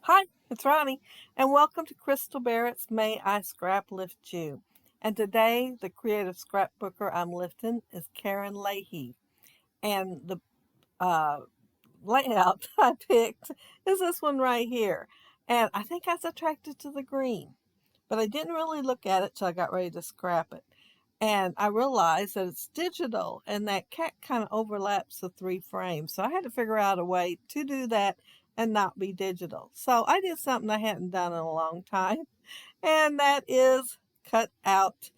Hi, it's Ronnie, and welcome to Crystal Barrett's May I Scraplift You. And today, the creative scrapbooker I'm lifting is Karen Leahy. And the uh, layout I picked is this one right here. And I think I was attracted to the green, but I didn't really look at it till I got ready to scrap it. And I realized that it's digital and that cat kind of overlaps the three frames. So I had to figure out a way to do that and not be digital. So I did something I hadn't done in a long time, and that is cut out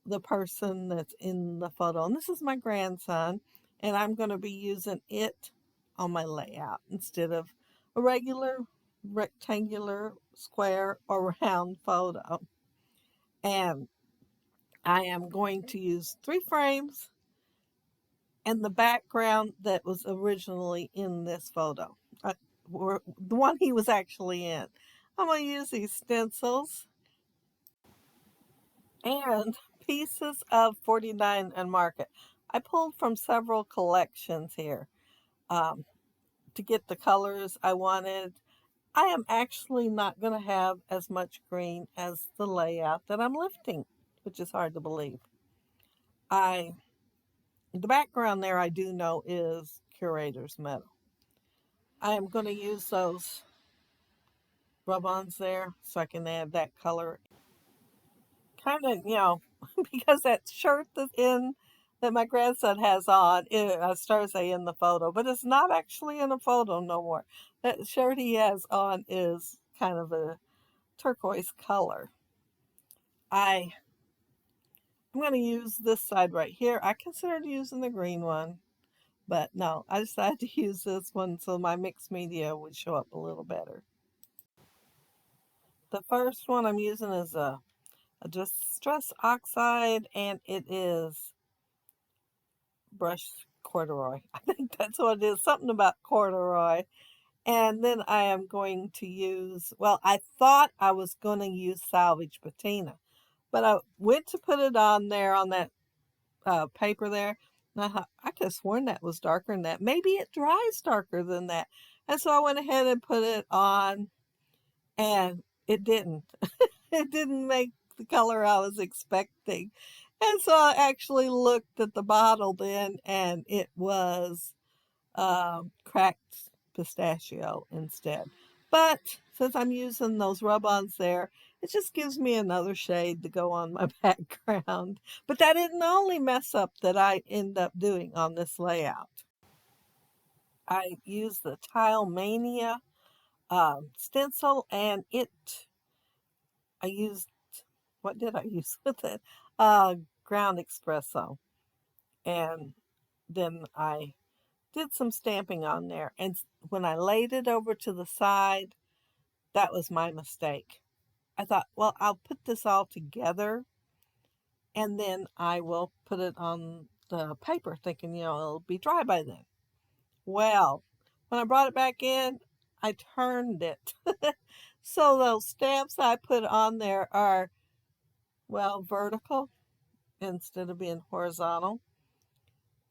the person that's in the photo. And this is my grandson, and I'm going to be using it on my layout instead of a regular rectangular, square, or round photo. And I am going to use three frames and the background that was originally in this photo, the one he was actually in. I'm going to use these stencils and pieces of 49 and Market. I pulled from several collections here um, to get the colors I wanted. I am actually not going to have as much green as the layout that I'm lifting, which is hard to believe. I The background there I do know is Curator's Metal. I am going to use those rub-ons there so I can add that color. Kind of, because that shirt that my grandson has on, it stars a in the photo, but it's not actually in a photo no more. That shirt he has on is kind of a turquoise color. I'm going to use this side right here. I considered using the green one, but no, I decided to use this one so my mixed media would show up a little better. The first one I'm using is a distress oxide, and it is brushed corduroy. I think that's what it is, something about corduroy. And then I am going to use, well, I thought I was going to use salvage patina, but I went to put it on there on that paper there. And I could have sworn that was darker than that. Maybe it dries darker than that. And so I went ahead and put it on, and it didn't. It didn't make the color I was expecting. And so I actually looked at the bottle then, and it was cracked pistachio instead. But since I'm using those rub-ons there, it just gives me another shade to go on my background. But that isn't the only mess up that I end up doing on this layout. I use the Tile Mania stencil, and I used, what did I use with it? Ground espresso. And then I did some stamping on there. And when I laid it over to the side, that was my mistake. I thought, well, I'll put this all together and then I will put it on the paper, thinking, it'll be dry by then. Well, when I brought it back in, I turned it. So those stamps I put on there are, well, vertical instead of being horizontal.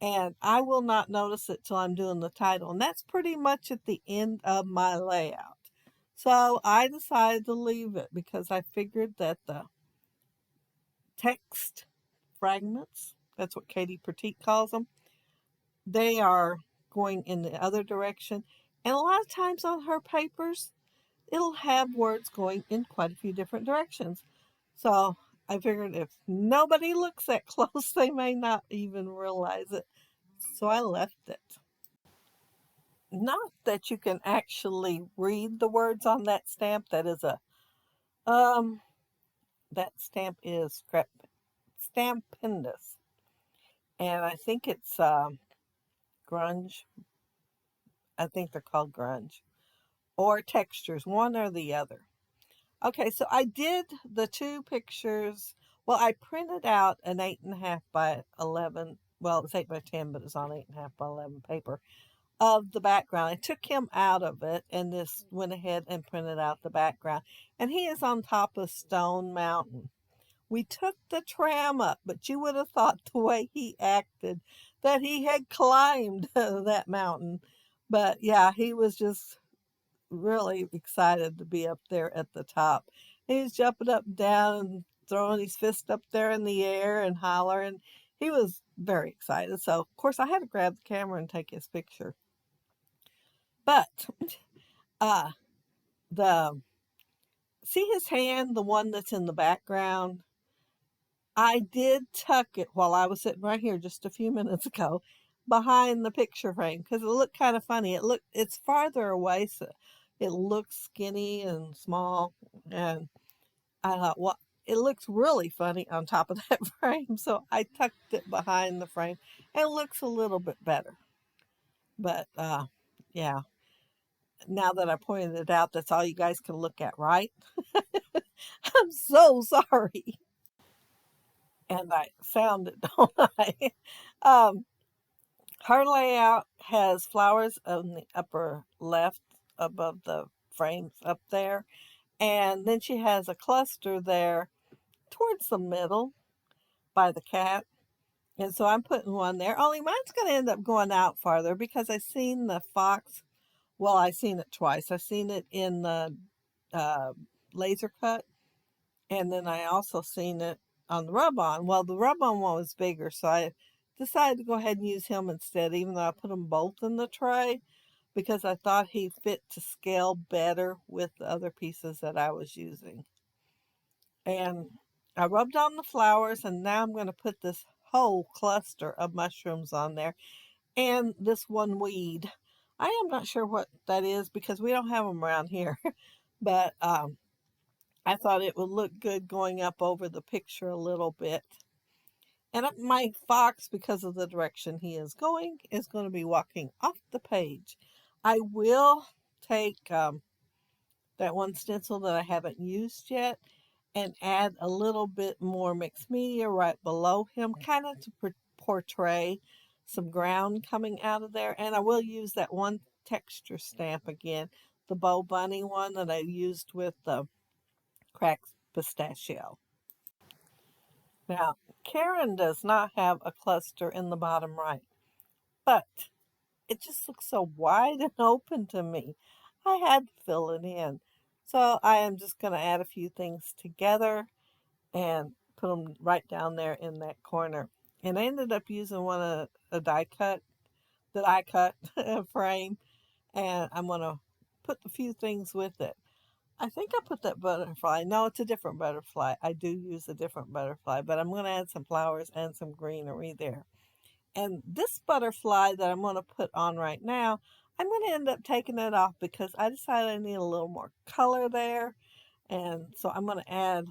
And I will not notice it till I'm doing the title. And that's pretty much at the end of my layout. So I decided to leave it because I figured that the text fragments, that's what Katie Pratique calls them, they are going in the other direction. And a lot of times on her papers, it'll have words going in quite a few different directions. So I figured if nobody looks that close, they may not even realize it. So I left it. Not that you can actually read the words on that stamp. Um, that stamp is Stampendous. And I think it's grunge. I think they're called grunge. Or textures, one or the other. Okay, so I did the two pictures. Well, I printed out an 8.5 by 11. Well, it's 8 by 10, but it's on 8.5 by 11 paper of the background. I took him out of it and just went ahead and printed out the background. And he is on top of Stone Mountain. We took the tram up, but you would have thought the way he acted that he had climbed that mountain. But yeah, he was just really excited to be up there at the top. He was jumping up and down and throwing his fist up there in the air and hollering. He was very excited. So, of course, I had to grab the camera and take his picture. But uh, the see his hand, the one that's in the background? I did tuck it while I was sitting right here just a few minutes ago behind the picture frame because it looked kind of funny. It's farther away, so it looks skinny and small. And I thought, well, it looks really funny on top of that frame. So I tucked it behind the frame and it looks a little bit better. But yeah, now that I pointed it out, that's all you guys can look at, right? I'm so sorry. And I found it, don't I? Um, Her layout has flowers on the upper left above the frames up there. And then she has a cluster there towards the middle by the cat. And so I'm putting one there. Only mine's going to end up going out farther because I seen the fox. Well, I seen it twice. I seen it in the uh, laser cut, and then I also seen it on the rub-on. Well, the rub-on one was bigger, so I decided to go ahead and use him instead, even though I put them both in the tray because I thought he fit to scale better with the other pieces that I was using. And I rubbed on the flowers, and now I'm going to put this whole cluster of mushrooms on there and this one weed. I am not sure what that is because we don't have them around here, but I thought it would look good going up over the picture a little bit. And my fox, because of the direction he is going to be walking off the page. I will take that one stencil that I haven't used yet and add a little bit more mixed media right below him, kind of to portray some ground coming out of there. And I will use that one texture stamp again, the Bow Bunny one that I used with the cracked pistachio. Now, Karen does not have a cluster in the bottom right, but it just looks so wide and open to me. I had to fill it in. So I am just going to add a few things together and put them right down there in that corner. And I ended up using one of a die cut that I cut frame, and I'm going to put a few things with it. I think I put that butterfly. No, it's a different butterfly. I do use a different butterfly, but I'm going to add some flowers and some greenery there. And this butterfly that I'm going to put on right now, I'm going to end up taking it off because I decided I need a little more color there. And so I'm going to add,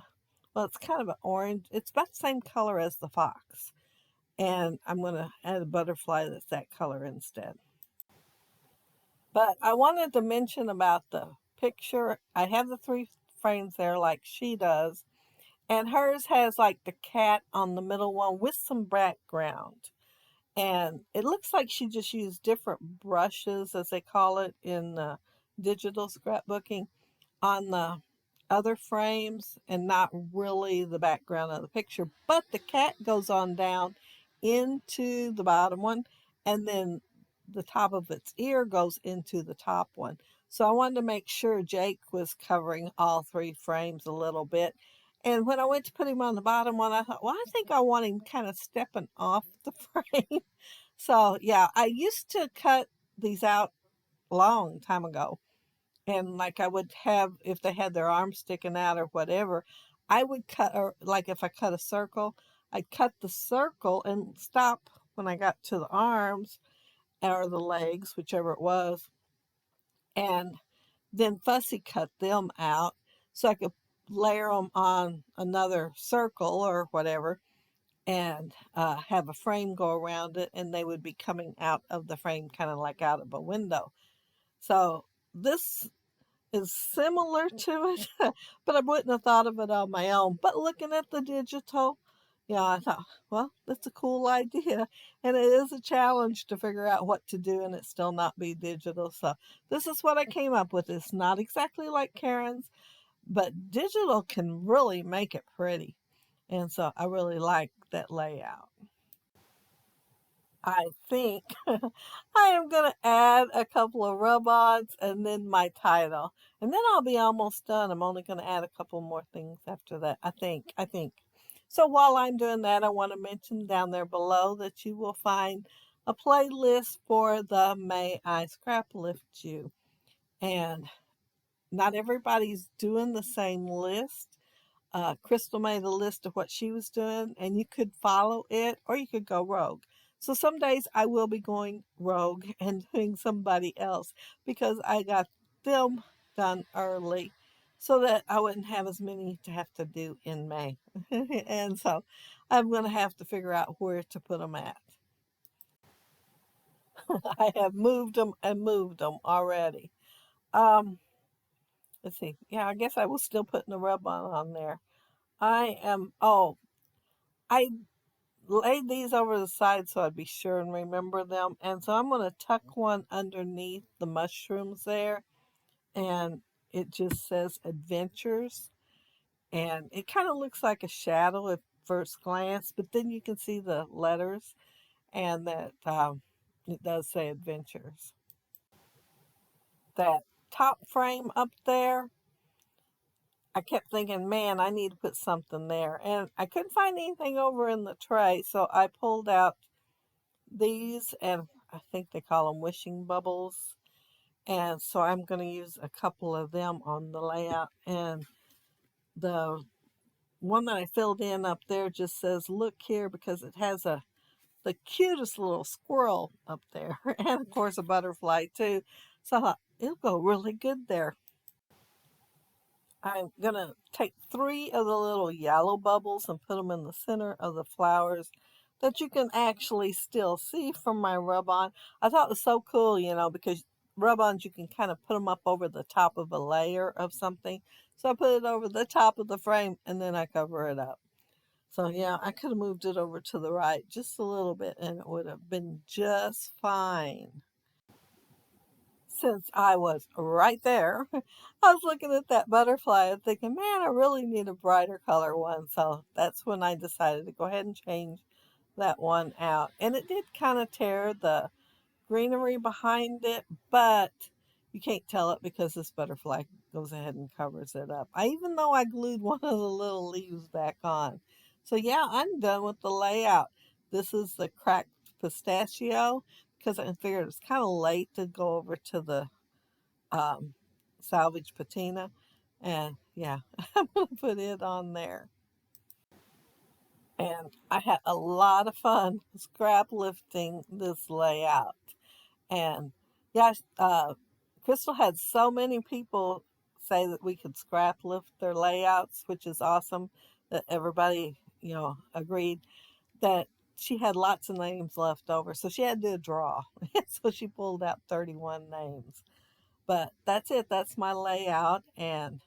well, it's kind of an orange. It's about the same color as the fox. And I'm going to add a butterfly that's that color instead. But I wanted to mention about the picture. I have the three frames there like she does. And hers has like the cat on the middle one with some background. And it looks like she just used different brushes, as they call it in digital scrapbooking, on the other frames and not really the background of the picture. But the cat goes on down into the bottom one, and then the top of its ear goes into the top one. So I wanted to make sure Jake was covering all three frames a little bit. And when I went to put him on the bottom one, I thought, well, I think I want him kind of stepping off the frame. So yeah, I used to cut these out a long time ago. And like I would have, if they had their arms sticking out or whatever, I would cut, or like if I cut a circle, I'd cut the circle and stop when I got to the arms or the legs, whichever it was, and then fussy cut them out so I could layer them on another circle or whatever and have a frame go around it, and they would be coming out of the frame kind of like out of a window. So this is similar to it, but I wouldn't have thought of it on my own. But looking at the digital, yeah, I thought, well, that's a cool idea. And it is a challenge to figure out what to do and it still not be digital. So this is what I came up with. It's not exactly like Karen's, but digital can really make it pretty. And so I really like that layout. I think I am going to add a couple of rub-ons and then my title. And then I'll be almost done. I'm only going to add a couple more things after that, I think. So while I'm doing that, I want to mention down there below that you will find a playlist for the May I Scraplift You. And not everybody's doing the same list. Crystal made a list of what she was doing, and you could follow it or you could go rogue. So some days I will be going rogue and doing somebody else because I got them done early so that I wouldn't have as many to have to do in May. And so I'm going to have to figure out where to put them at. I have moved them and moved them already. Um, let's see. Yeah, I guess I was still putting the rub on there. I laid these over the side so I'd be sure and remember them. And so I'm going to tuck one underneath the mushrooms there. And it just says adventures. And it kind of looks like a shadow at first glance, but then you can see the letters and that it does say adventures. That top frame up there, I kept thinking, man, I need to put something there. And I couldn't find anything over in the tray, so I pulled out these, and I think they call them wishing bubbles. And so I'm going to use a couple of them on the layout. And the one that I filled in up there just says, look here, because it has the cutest little squirrel up there. And of course a butterfly too. So I thought, it'll go really good there. I'm going to take 3 of the little yellow bubbles and put them in the center of the flowers that you can actually still see from my rub-on. I thought it was so cool, because rub-ons, you can kind of put them up over the top of a layer of something. So I put it over the top of the frame and then I cover it up. So yeah, I could have moved it over to the right just a little bit and it would have been just fine. Since I was right there, I was looking at that butterfly and thinking, man, I really need a brighter color one. So that's when I decided to go ahead and change that one out. And it did kind of tear the greenery behind it, but you can't tell it because this butterfly goes ahead and covers it up. Even though I glued one of the little leaves back on. So yeah, I'm done with the layout. This is the cracked pistachio because I figured it's kind of late to go over to the um, salvage patina. And yeah, I'm going to put it on there. And I had a lot of fun scrap lifting this layout. And yeah, Crystal had so many people say that we could scrap lift their layouts, which is awesome that everybody, agreed that she had lots of names left over. So she had to do a draw. So she pulled out 31 names. But that's it. That's my layout. And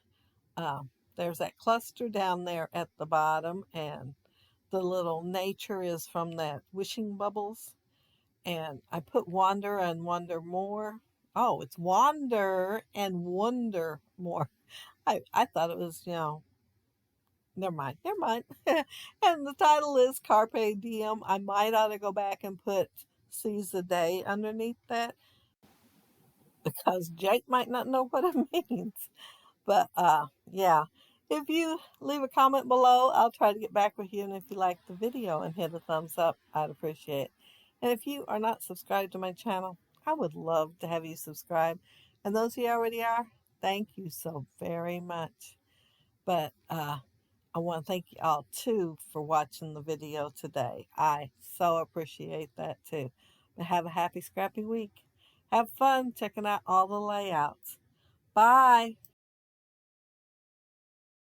there's that cluster down there at the bottom. And the little nature is from that wishing bubbles. And I put wander and wonder more. Oh, it's wander and wonder more. I thought it was, never mind. And the title is Carpe Diem. I might ought to go back and put seize the day underneath that because Jake might not know what it means. But yeah, if you leave a comment below, I'll try to get back with you. And if you like the video and hit a thumbs up, I'd appreciate it. And if you are not subscribed to my channel, I would love to have you subscribe. And those of you already are, thank you so very much. But I want to thank you all too for watching the video today. I so appreciate that too. But have a happy scrappy week. Have fun checking out all the layouts. Bye.